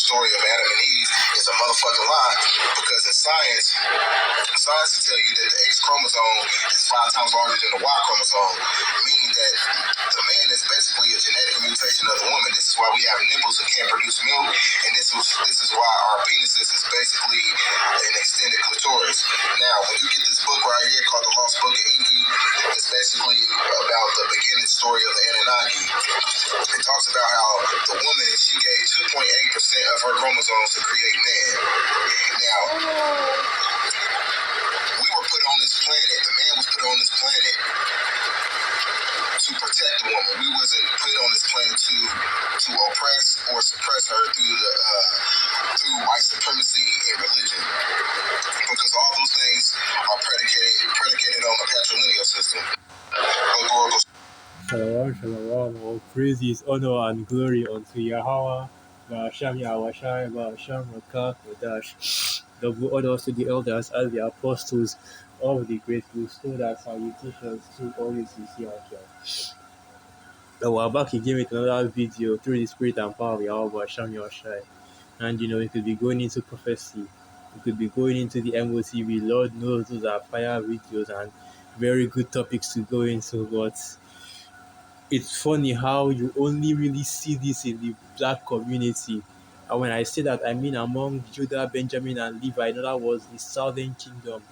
story of Adam and Eve is a motherfucking lie, because in science will tell you that the X chromosome is 5 times larger than the Y chromosome, meaning that the man is basically a genetic mutation of the woman. This is why we have nipples and can't produce milk, and this is why our penises is basically an extended clitoris. Now, when you get this book right here called The Lost Book of Enki, it's basically about the beginning story of the Anunnaki. It talks about how the woman, she gave 2.8% of her chromosomes to create man. Now, we were put on this planet, the man was put on this planet to protect the woman. We wasn't put on this planet to oppress or suppress her through white supremacy and religion, because all those things are predicated on the patrilineal system. Shalom, shalom, all praises, honor, and glory unto Yahweh, Ba'asham Yahweh, Ba'asham Rakah, Kodash. Double honors to the elders and the apostles of the great book, so that salutations to all you sincere ones. Now we're back again with another video through the spirit and power of Yahweh, Ba'asham Yahweh. And we could be going into prophecy, we could be going into the MOTV. Lord knows those are fire videos and very good topics to go into, but it's funny how you only really see this in the black community. And when I say that, I mean among Judah, Benjamin, and Levi, in other words, the southern kingdom.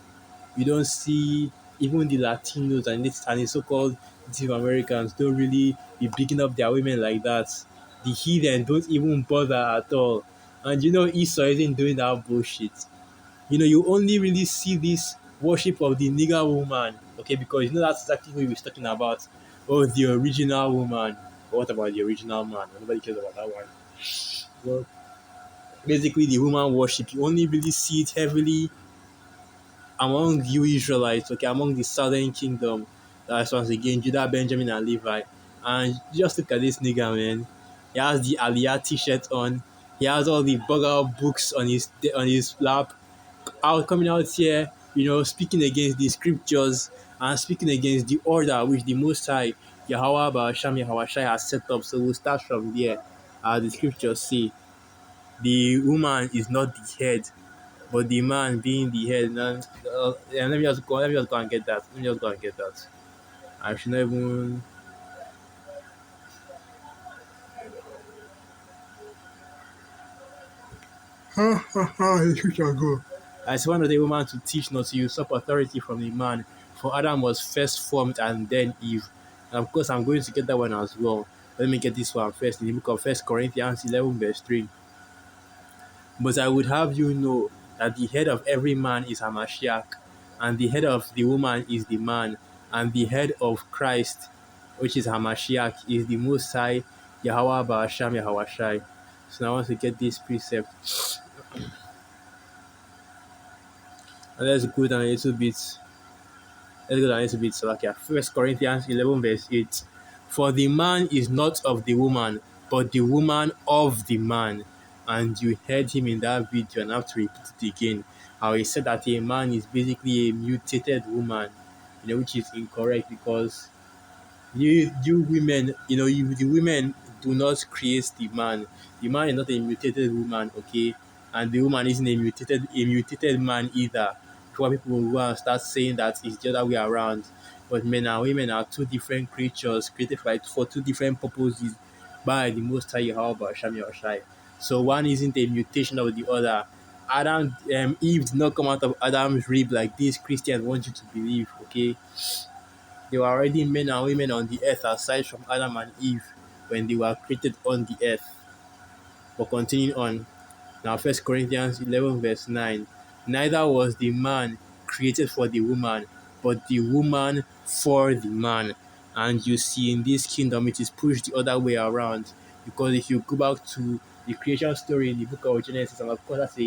You don't see even the Latinos and the so-called Native Americans don't really be picking up their women like that. The heathen don't even bother at all. And Esau isn't doing that bullshit. You only really see this worship of the nigger woman, okay, because that's exactly who he was talking about. Oh, the original woman. But what about the original man? Nobody cares about that one. Well, basically, the woman worship, you only really see it heavily among you Israelites, okay, among the southern kingdom. That's once again Judah, Benjamin, and Levi. And just look at this nigger, man. He has the Aliyah t-shirt on. He has all the bugger books on his lap. Coming out here, speaking against the scriptures and speaking against the order which the Most High Yahweh Ba'asham Yahweh Shai has set up. So we'll start from there. The scriptures say the woman is not the head, but the man being the head. And let me just go and get that. I should not even. The scripture go. I wanted the woman to teach not to usurp authority from the man, for Adam was first formed and then Eve. And of course, I'm going to get that one as well. Let me get this one first in the book of 1 Corinthians 11, verse 3. But I would have you know that the head of every man is Hamashiach, and the head of the woman is the man, and the head of Christ, which is Hamashiach, is the Most High Yahweh Ba'asham Yahweh Shai. So now I want to get this precept. And let's go down a little bit. So like 1 Corinthians 11, verse 8. For the man is not of the woman, but the woman of the man. And you heard him in that video, and I have to repeat it again. How he said that a man is basically a mutated woman, which is incorrect, because you women, the women do not create the man. The man is not a mutated woman, okay? And the woman isn't a mutated man either. Before people will go and start saying that it's the other way around. But men and women are two different creatures created for two different purposes by the Most High Yahweh Ba'asham Yahweh. So one isn't a mutation of the other. Eve did not come out of Adam's rib like these Christians want you to believe, okay? There were already men and women on the earth aside from Adam and Eve when they were created on the earth. But continuing on, now 1 Corinthians 11, verse 9. Neither was the man created for the woman, but the woman for the man. And you see, in this kingdom, it is pushed the other way around. Because if you go back to the creation story in the book of Genesis, and of course that's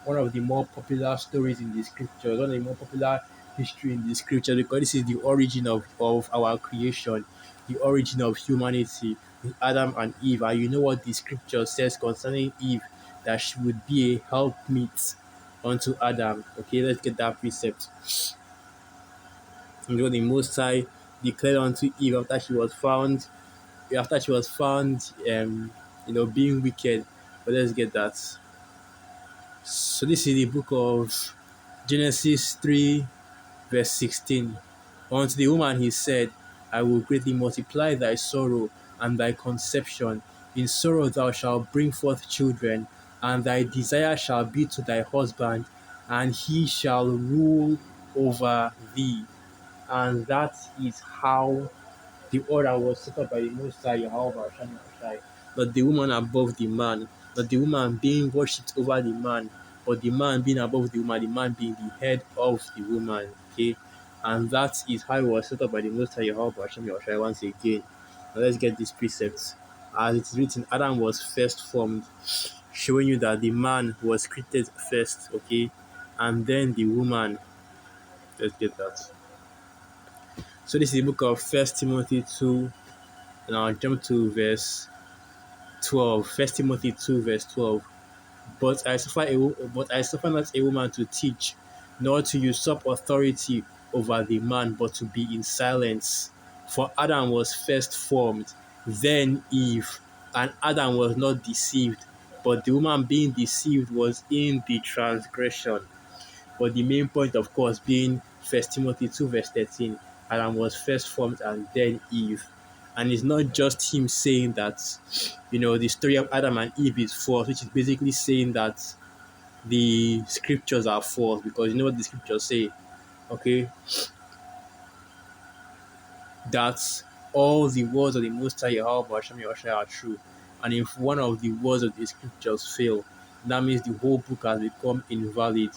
one of the more popular stories in the scriptures, one of the more popular history in the scripture, because this is the origin of our creation, the origin of humanity, with Adam and Eve. And you know what the scripture says concerning Eve, that she would be a helpmeet unto Adam. Okay, let's get that precept. And the Most High declared unto Eve after she was found being wicked, But let's get that. So this is the book of Genesis 3, verse 16. Unto the woman he said, I will greatly multiply thy sorrow and thy conception. In sorrow thou shalt bring forth children, and thy desire shall be to thy husband, and he shall rule over thee. And that is how the order was set up by the Most High Yahweh Shai. Not the woman above the man, not the woman being worshipped over the man, but the man being above the man being the head of the woman. Okay, and that is how it was set up by the Most High Yahweh Shai once again. Now let's get these precepts. As it is written, Adam was first formed, showing you that the man was created first, okay, and then the woman. Let's get that. So this is the book of First Timothy 2. And I'll jump to verse 12. First Timothy 2, verse 12. But I suffer not a woman to teach, nor to usurp authority over the man, but to be in silence. For Adam was first formed, then Eve, and Adam was not deceived, but the woman being deceived was in the transgression. But the main point, of course, being First Timothy 2, verse 13, Adam was first formed and then Eve. And it's not just him saying that, the story of Adam and Eve is false, which is basically saying that the scriptures are false, because you know what the scriptures say, okay? That all the words of the Most High Yahweh are true. And if one of the words of the scriptures fail, that means the whole book has become invalid.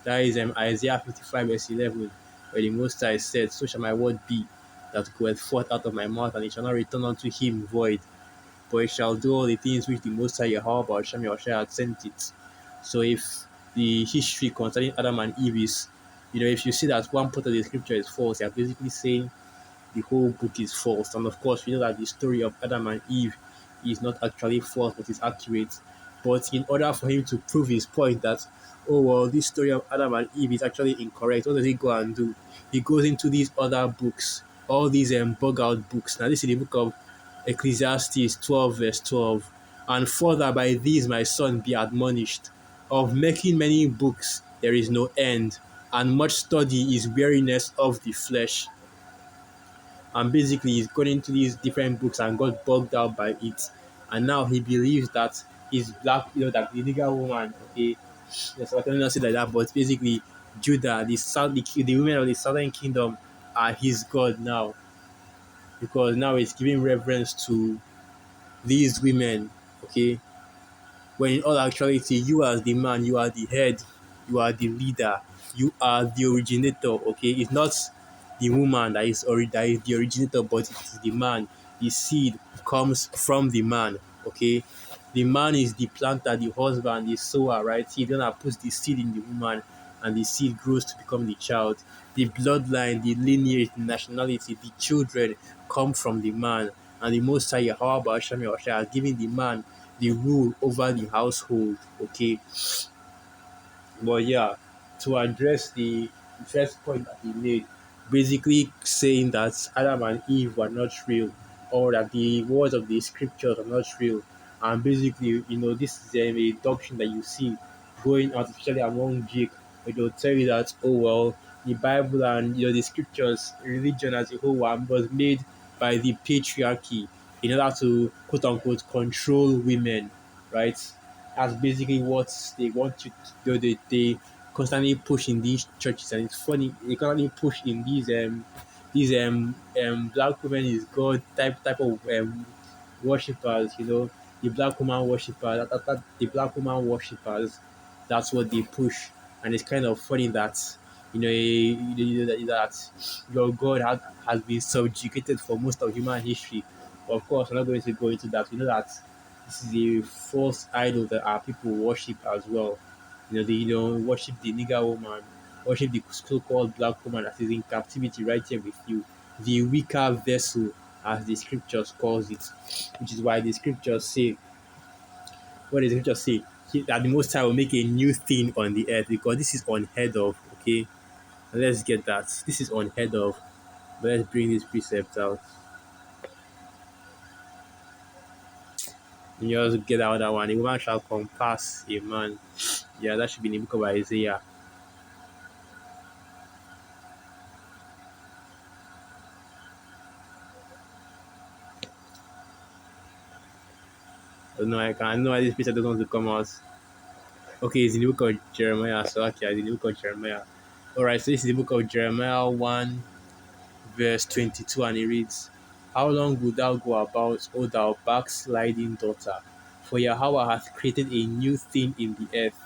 That is Isaiah 55, verse 11, where the Most High said, So shall my word be that goeth forth out of my mouth, and it shall not return unto him void, but it shall do all the things which the Most High Yahweh had sent it. So if the history concerning Adam and Eve is, if you see that one part of the scripture is false, you're basically saying the whole book is false. And of course, we know that the story of Adam and Eve is not actually false, but is accurate. But in order for him to prove his point that, oh, well, this story of Adam and Eve is actually incorrect, what does he go and do? He goes into these other books, all these bug out books. Now, this is the book of Ecclesiastes 12, verse 12. And further, by these, my son, be admonished. Of making many books, there is no end, and much study is weariness of the flesh. And basically he's gone into these different books and got bugged out by it, and now he believes that he's black, that the nigger woman, okay, yes, I cannot say like that, but basically Judah, the women of the southern kingdom are his god now, because now he's giving reverence to these women, okay, when in all actuality, you as the man, you are the head, you are the leader, you are the originator, okay? It's not the woman that is the originator, but it is the man. The seed comes from the man, okay? The man is the planter, the husband, the sower, right? He then puts the seed in the woman, and the seed grows to become the child. The bloodline, the lineage, the nationality, the children come from the man. And the Most High Yahweh has given the man the rule over the household, okay? But yeah, to address the first point that he made, basically saying that Adam and Eve were not real, or that the words of the scriptures are not real. And basically, this is a doctrine that you see going out, especially among Jake, where they'll tell you that, oh, well, the Bible and the scriptures, religion as a whole, was made by the patriarchy in order to quote unquote control women, right? That's basically what they want you to do. They constantly push in these churches, and it's funny, they constantly push in these black women is God type of worshippers, the black woman worshippers, the black woman worshippers. That's what they push, and it's kind of funny that that your God has been subjugated for most of human history. But of course, we're not going to go into that. We know that this is a false idol that our people worship as well. They worship the nigger woman, worship the so-called black woman that is in captivity right here with you, the weaker vessel, as the scriptures calls it, which is why the scriptures say, what does the scripture say? That the Most High will make a new thing on the earth, because this is unheard of. Okay, let's get that. This is unheard of. But let's bring this precept out. You just get out that one. A woman shall compass a man. Yeah, that should be in the book of Isaiah. No, I can't. No, this picture doesn't want to come out. Okay, it's in the book of Jeremiah. So okay, it's in the book of Jeremiah. Alright, so this is the book of Jeremiah 1, verse 22, and it reads, How long wilt thou go about, O thou backsliding daughter? For Yahweh hath created a new thing in the earth.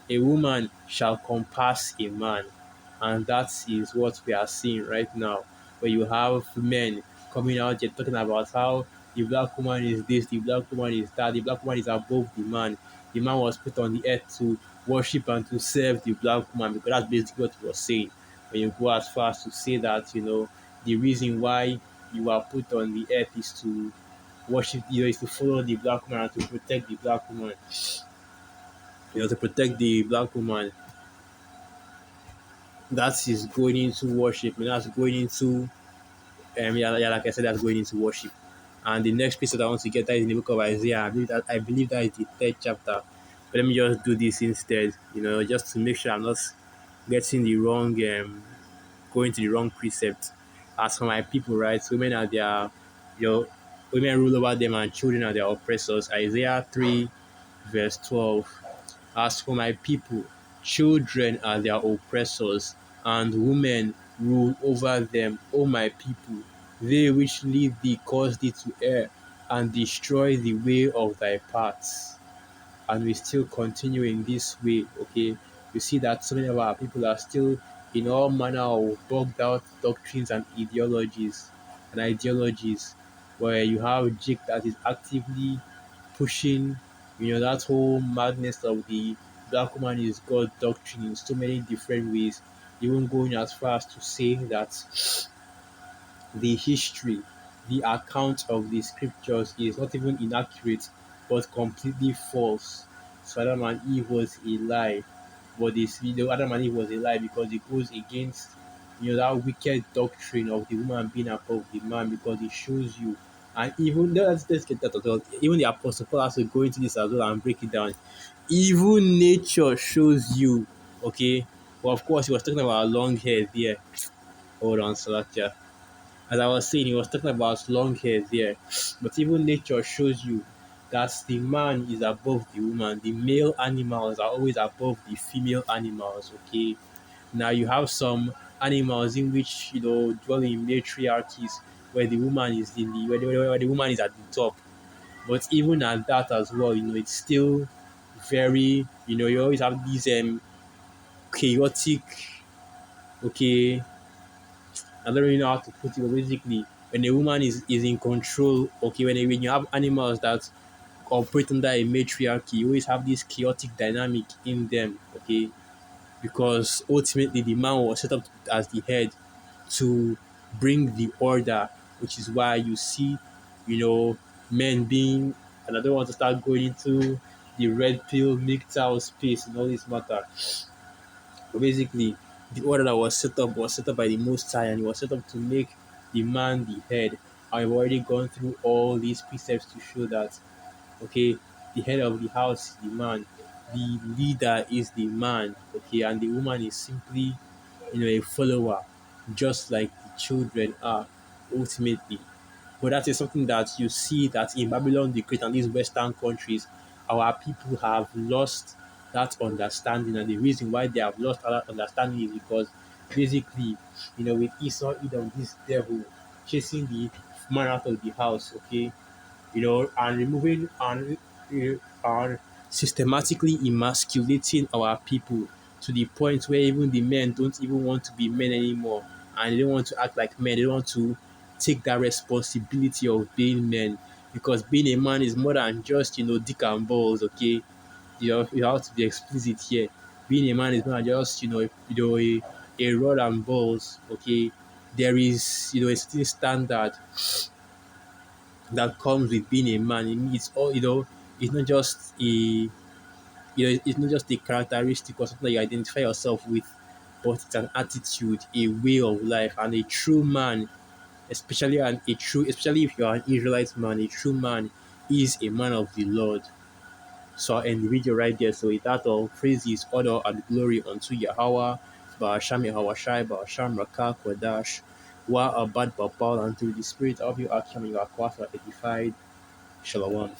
A woman shall compass a man. And that is what we are seeing right now, where you have men coming out here talking about how the black woman is this, the black woman is that, the black woman is above the man. The man was put on the earth to worship and to serve the black woman, because that's basically what he was saying. When you go as far as to say that, the reason why you are put on the earth is to worship, is to follow the black woman and to protect the black woman. To protect the black woman. That is going into worship, and that's going into like I said, that's going into worship. And the next piece that I want to get that is in the book of Isaiah. I believe that is the third chapter. But let me just do this instead, just to make sure I'm not getting the wrong going to the wrong precept. As for my people, right? Women are your women rule over them, and children are their oppressors. Isaiah 3, verse 12. As for my people, children are their oppressors, and women rule over them. O my people, they which lead thee cause thee to err, and destroy the way of thy paths. And we still continue in this way, okay? We see that so many of our people are still in all manner of bugged out doctrines and ideologies, where you have Jake that is actively pushing, that whole madness of the black woman is God doctrine in so many different ways, even going as far as to saying that the history, the account of the scriptures is not even inaccurate, but completely false. So Adam and Eve was a lie. But this video, Adam and Eve was a lie because it goes against that wicked doctrine of the woman being above the man, because it shows you. And even let's get that as well. Even the apostle Paul has to go into this as well and break it down. Even nature shows you, okay. Well, of course, he was talking about long hair there. Hold on, Salakia. As I was saying, he was talking about long hair there. But even nature shows you that the man is above the woman. The male animals are always above the female animals, okay? Now you have some animals in which, dwell in matriarchies, where the woman is where the woman is at the top. But even at that as well, it's still very, you always have these chaotic, okay, I don't really know how to put it, but basically, when a woman is in control, okay, when you have animals that operate under a matriarchy, you always have this chaotic dynamic in them, okay, because ultimately the man was set up as the head to bring the order, which is why you see, men being, and I don't want to start going into the red pill, MGTOW space and all this matter. But basically, the order that was set up by the Most High, and it was set up to make the man the head. I've already gone through all these precepts to show that, okay, the head of the house is the man, the leader is the man, okay, and the woman is simply, a follower, just like the children are ultimately. But that is something that you see that in Babylon the Great and these Western countries, our people have lost that understanding. And the reason why they have lost that understanding is because basically, with Esau, Edom, this devil chasing the man out of the house, okay, and removing and systematically emasculating our people to the point where even the men don't even want to be men anymore, and they don't want to act like men. They don't want to take that responsibility of being men, because being a man is more than just dick and balls. Okay, you have to be explicit here. Being a man is more than just a rod and balls. Okay, there is a certain standard that comes with being a man. It's all It's not just it's not just a characteristic or something that you identify yourself with, but it's an attitude, a way of life, and a true man, especially if you are an Israelite man, a true man is a man of the Lord. So I'll end the video right there. So with that all, praises, honor, and glory unto Yahweh, Ba'asham Yahweh Shai, Ba'asham Rakak, Wadash, Wa Abad Babal, and through the Spirit of you, Akim, you are edified. Shalom.